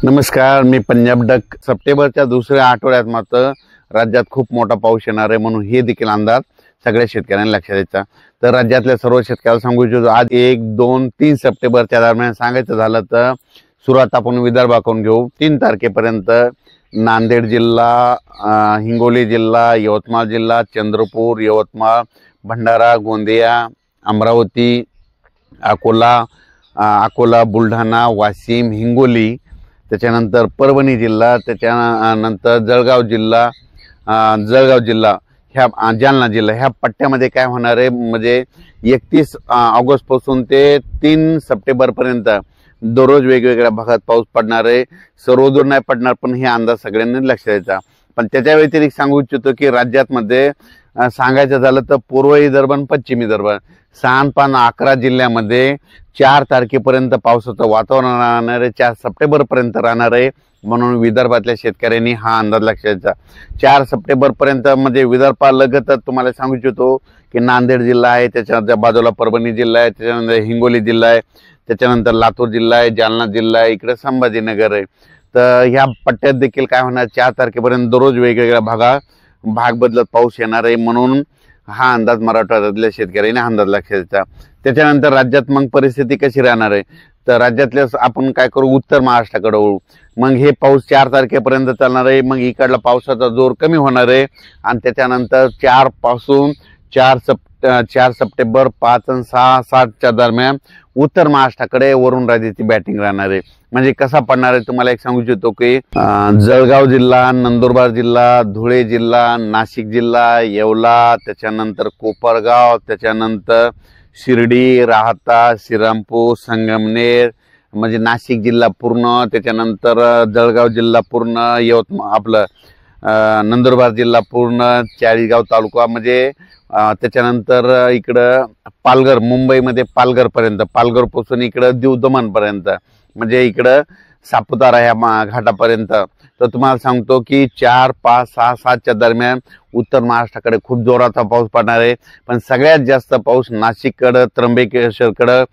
नमस्कार, मी पंजाब डक। सप्टेंबरच्या दुसऱ्या आठवड्यात मात्र राज्यात खूप मोठा पाऊस येणार आहे, म्हणून हे देखील अंदाज सगळ्या शेतकऱ्यांना लक्षात द्यायचा। तर राज्यातल्या सर्व शेतकऱ्यांना सांगू इच्छितो, आज 1, 2, 3 सप्टेंबरच्या दरम्यान सांगायचं झालं तर सुरुवात आपण विदर्भाकडून घेऊ। 3 तारखेपर्यंत नांदेड जिल्हा, हिंगोली जिल्हा, यवतमाळ जिल्हा, चंद्रपूर, यवतमाळ, भंडारा, गोंदिया, अमरावती, अकोला, बुलढाणा, वाशिम, हिंगोली, त्याच्यानंतर परभणी जिल्हा, त्याच्यानंतर जळगाव जिल्हा, ह्या जालना जिल्हा, ह्या पट्ट्यामध्ये काय होणार आहे म्हणजे 31 ऑगस्ट पासून ते 3 सप्टेंबर पर्यंत दररोज वेगवेगळ्या भागात पाऊस पडणार आहे। सर्वदूर नाही पडणार, पण हे अंदाज सगळ्यांनी लक्षात द्यायचा। पण त्याच्या व्यतिरिक्त सांगू इच्छितो की राज्यात मध्ये सांगायचं झालं तर पूर्व विदर्भ आणि पश्चिम विदर्भ 11 जिल्ह्यामध्ये 4 तारखेपर्यंत पावसाचं वातावरण राहणार आहे, 4 सप्टेंबर पर्यंत राहणार आहे। म्हणून विदर्भातल्या शेतकऱ्यांनी हा अंदाज लक्षात द्यायचा। 4 सप्टेंबर पर्यंत म्हणजे विदर्भालगतच तुम्हाला सांगू इच्छितो की नांदेड जिल्हा आहे, त्याच्या बाजूला परभणी जिल्हा आहे, त्याच्यानंतर हिंगोली जिल्हा आहे, त्याच्यानंतर लातूर जिल्हा आहे, जालना जिल्हा आहे, इकडे संभाजीनगर आहे। तर ह्या पट्ट्यात देखील काय होणार, 4 तारखेपर्यंत दररोज वेगवेगळ्या भाग बदलत पाऊस येणार आहे। म्हणून हा अंदाज मराठवाड्यातल्या शेतकऱ्यांनी अंदाज लक्षात द्यायचा। त्याच्यानंतर राज्यात मग परिस्थिती कशी राहणार आहे, तर राज्यातल्या आपण काय करू, उत्तर महाराष्ट्राकडे वळू। मग हे पाऊस 4 तारखेपर्यंत चालणार आहे। मग इकडला पावसाचा जोर कमी होणार आहे आणि त्याच्यानंतर 4 पासून 4 सप्टेंबर 5 आणि 6, 7च्या दरम्यान उत्तर महाराष्ट्राकडे वरुण राजाची बॅटिंग राहणार आहे। म्हणजे कसा पडणार आहे तुम्हाला एक सांगू इच्छितो की जळगाव जिल्हा, नंदुरबार जिल्हा, धुळे जिल्हा, नाशिक जिल्हा, येवला, त्याच्यानंतर कोपरगाव, त्याच्यानंतर शिर्डी, राहता, श्रीरामपूर, संगमनेर, म्हणजे नाशिक जिल्हा पूर्ण, त्याच्यानंतर जळगाव जिल्हा पूर्ण, यवतमाळ नंदुरबार जिल्हा पूर्ण, चाळीसगाव तालुका, म्हणजे त्याच्यानंतर इकडं पालघर, मुंबईमध्ये पालघरपर्यंत, पालघरपासून इकडं दीव दमणपर्यंत, म्हणजे इकडं सापुतारा ह्या घाटापर्यंत। तर तुम्हाला सांगतो की 4, 5, 6, 7च्या दरम्यान उत्तर महाराष्ट्राकडे खूप जोराचा पाऊस पडणार आहे। पण सगळ्यात जास्त पाऊस नाशिककडं, त्र्यंबकेश्वरकडं,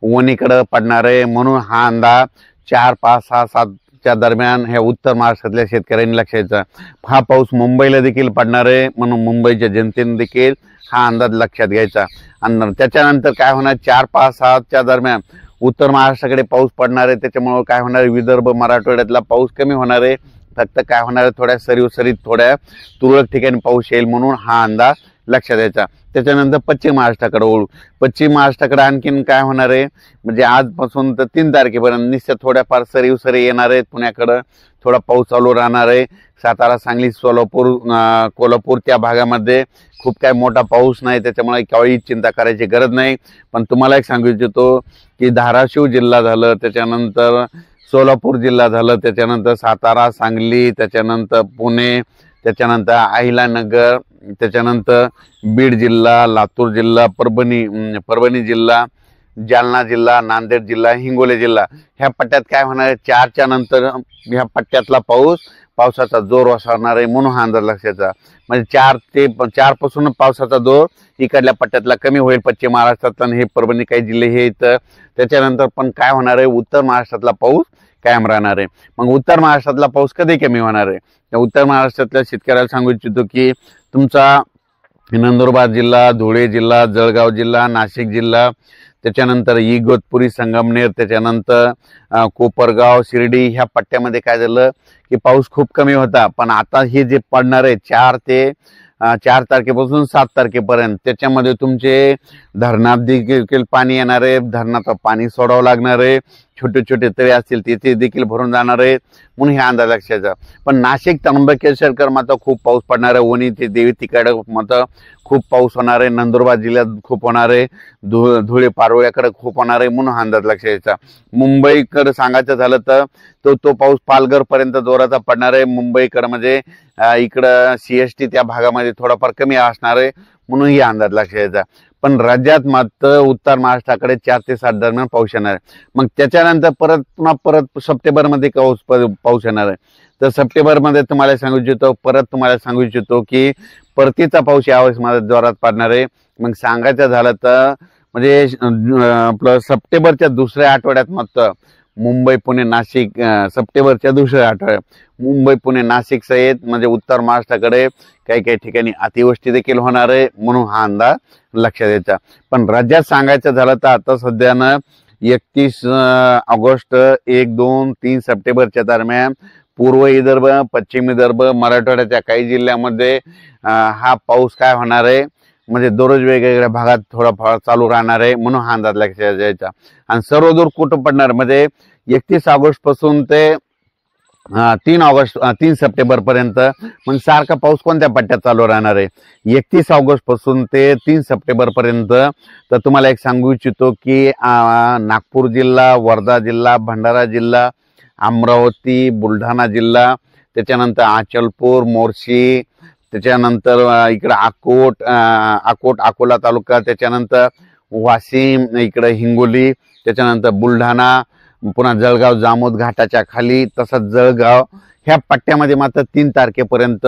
वणीकडं पडणार आहे। म्हणून हा अंदाज 4, 5, 6, 7च्या दरम्यान ह्या उत्तर महाराष्ट्रातल्या शेतकऱ्यांनी लक्षात द्यायचा। हा पाऊस मुंबईला देखील पडणार आहे, म्हणून मुंबईच्या जनतेने देखील हा अंदाज लक्षात घ्यायचा। आणि त्याच्यानंतर काय होणार, 4, 5, 6च्या दरम्यान उत्तर महाराष्ट्राकडे पाऊस पडणार आहे। त्याच्यामुळे काय होणार, विदर्भ मराठवाड्यातला पाऊस कमी होणार आहे। फक्त काय होणार आहे, थोड्या सरीसरीत थोड्या तुरळक ठिकाणी पाऊस येईल, म्हणून हा अंदाज लक्षात द्यायचा। त्याच्यानंतर पश्चिम महाराष्ट्राकडे वळू। पश्चिम महाराष्ट्राकडे आणखीन काय होणार आहे म्हणजे आजपासून तर 3 तारखेपर्यंत निश्चित थोड्याफार सरी येणार आहेत। पुण्याकडे थोडा पाऊस चालू राहणार आहे। सातारा, सांगली, सोलापूर, कोल्हापूर त्या भागामध्ये खूप काय मोठा पाऊस नाही, त्याच्यामुळे काही चिंता करायची गरज नाही। पण तुम्हाला एक सांगू इच्छितो की धाराशिव जिल्हा झालं, त्याच्यानंतर सोलापूर जिल्हा झालं, त्याच्यानंतर सातारा, सांगली, त्याच्यानंतर पुणे, त्याच्यानंतर अहिलानगर, त्याच्यानंतर बीड जिल्हा, लातूर जिल्हा, परभणी जिल्हा, जालना जिल्हा, नांदेड जिल्हा, हिंगोली जिल्हा, ह्या पट्ट्यात काय होणार आहे, 4च्या नंतर ह्या पट्ट्यातला पावसाचा जोर असणार आहे। म्हणून हा अंदाज लक्षाचा, म्हणजे 4 पासून पावसाचा जोर इकडल्या पट्ट्यातला कमी होईल, पश्चिम महाराष्ट्रात आणि हे परभणी काही जिल्हे हे इथं। त्याच्यानंतर पण काय होणार आहे, उत्तर महाराष्ट्रातला पाऊस कायम राहणार आहे। मग उत्तर महाराष्ट्रातला पाऊस कधी कमी होणार आहे, उत्तर महाराष्ट्रातल्या शेतकऱ्याला सांगू इच्छितो की तुमचा नंदुरबार जिल्हा, धुळे जिल्हा, जळगाव जिल्हा, नाशिक जिल्हा, त्याच्यानंतर इगतपुरी, संगमनेर, त्याच्यानंतर कोपरगाव, शिर्डी, ह्या पट्ट्यामध्ये काय झालं की पाऊस खूप कमी होता। पण आता हे जे पडणार आहे 4 तारखेपासून 7 तारखेपर्यंत, त्याच्यामध्ये तुमचे धरणात देखील पाणी येणार आहे, धरणाचं पाणी सोडावं लागणार आहे, छोटे छोटे तळे असतील तिथे देखील भरून जाणार आहेत, म्हणून हे अंदाज लक्षाचा। पण नाशिक, त्र्यंबकेश्वरकर मात्र खूप पाऊस पडणार आहे, वणी ते देवी तिकडे मात्र खूप पाऊस होणार आहे, नंदुरबार जिल्ह्यात खूप होणार आहे, धुळे पारोळ्याकडे खूप होणार आहे, म्हणून हा अंदाज लक्षाचा। मुंबईकडे सांगायचं झालं तर तो पाऊस पालघर पर्यंत जोराचा पडणार आहे। मुंबईकडे म्हणजे इकडं CST त्या भागामध्ये थोडाफार कमी असणार आहे, म्हणून ही अंदाज लक्षाचा। पण राज्यात मात्र उत्तर महाराष्ट्राकडे 4 ते 7 दरम्यान पाऊस येणार आहे। मग त्याच्यानंतर परत सप्टेंबरमध्ये पाऊस येणार आहे। तर सप्टेंबरमध्ये तुम्हाला सांगू इच्छितो की परतीचा पाऊस यावेळेस माझ्या जोरात पडणार आहे। मग सांगायचं झालं तर म्हणजे आपलं सप्टेंबरच्या दुसऱ्या आठवड्यात मात्र मुंबई पुणे नाशिक सप्टेंबरच्या दुसऱ्या आठवड्यात मुंबई पुणे नाशिक सहित म्हणजे उत्तर महाराष्ट्राकडे काही काही ठिकाणी अतिवृष्टी देखील होणार आहे, म्हणून हा अंदाज लक्षात द्यायचा. पण राज्यात सांगायचं झालं तर आता सध्यानं 31 ऑगस्ट 1, 2, 3 सप्टेंबरच्या दरम्यान पूर्व विदर्भ, पश्चिम विदर्भ, मराठवाड्याच्या काही जिल्ह्यामध्ये हा पाऊस काय होणार आहे म्हणजे दररोज वेगवेगळ्या भागात थोडाफार चालू राहणार आहे, म्हणून हा अंदाज लक्षात द्यायचा. आणि सर्वदूर कुठं पडणार म्हणजे 31 ऑगस्ट पासून ते 3 सप्टेंबर पर्यंत मग सारखा पाऊस कोणत्या पट्ट्यात चालू राहणार आहे 31 ऑगस्ट पासून ते 3 सप्टेंबर पर्यंत. तर तुम्हाला एक सांगू इच्छितो की नागपूर जिल्हा, वर्धा जिल्हा, भंडारा जिल्हा, अमरावती, बुलढाणा जिल्हा, त्याच्यानंतर अचलपूर, मोर्शी, त्याच्यानंतर इकडे अकोला तालुका, त्याच्यानंतर वाशिम, इकडे हिंगोली, त्याच्यानंतर बुलढाणा, पुन्हा जळगाव, जामोद घाटाच्या खाली, तसंच जळगाव ह्या पट्ट्यामध्ये मात्र 3 तारखेपर्यंत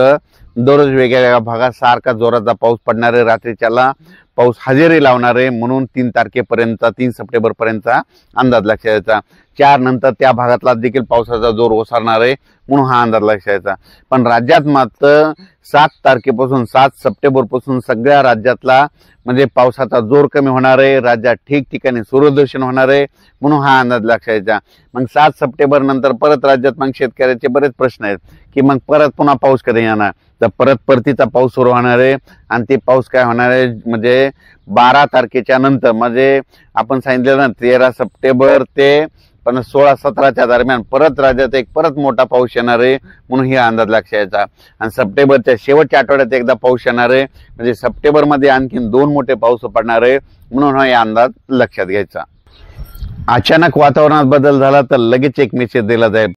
दररोज वेगवेगळ्या भागात सारखा जोराचा पाऊस पडणार आहे. रात्रीच्याला पाऊस हजेरी लावणार आहे, म्हणून 3 तारखेपर्यंत 3 सप्टेंबर पर्यंतचा अंदाज लक्षात द्यायचा. 4 नंतर त्या भागातला देखील पावसाचा जोर ओसरणार आहे, म्हणून हा अंदाज लक्षात द्यायचा. पण राज्यात मात्र 7 तारखेपासून 7 सप्टेंबर पासून सगळ्या राज्यातला म्हणजे पावसाचा जोर कमी होणार आहे. राज्यात ठिकठिकाणी सूर्यदर्शन होणार आहे, म्हणून हा अंदाज लक्षात द्यायचा. मग 7 सप्टेंबर नंतर परत राज्यात मग शेतकऱ्याचे बरेच प्रश्न आहेत की मग परत पुन्हा पाऊस कधी येणार. तर परतीचा पाऊस सुरू होणार आहे आणि ते पाऊस काय होणार आहे म्हणजे 12 तारखेच्या नंतर म्हणजे आपण सांगितलं ना 13 सप्टेंबर ते 16-17च्या दरम्यान परत राज्यात परत मोठा पाऊस येणार आहे, म्हणून ही अंदाज लक्षात यायचा. आणि सप्टेंबरच्या शेवटच्या आठवड्यात एकदा पाऊस येणार आहे, म्हणजे सप्टेंबरमध्ये आणखीन 2 मोठे पाऊस पडणार आहे, म्हणून हा अंदाज लक्षात घ्यायचा. अचानक वातावरणात बदल झाला तर लगेच एक मेसेज दिला जाईल.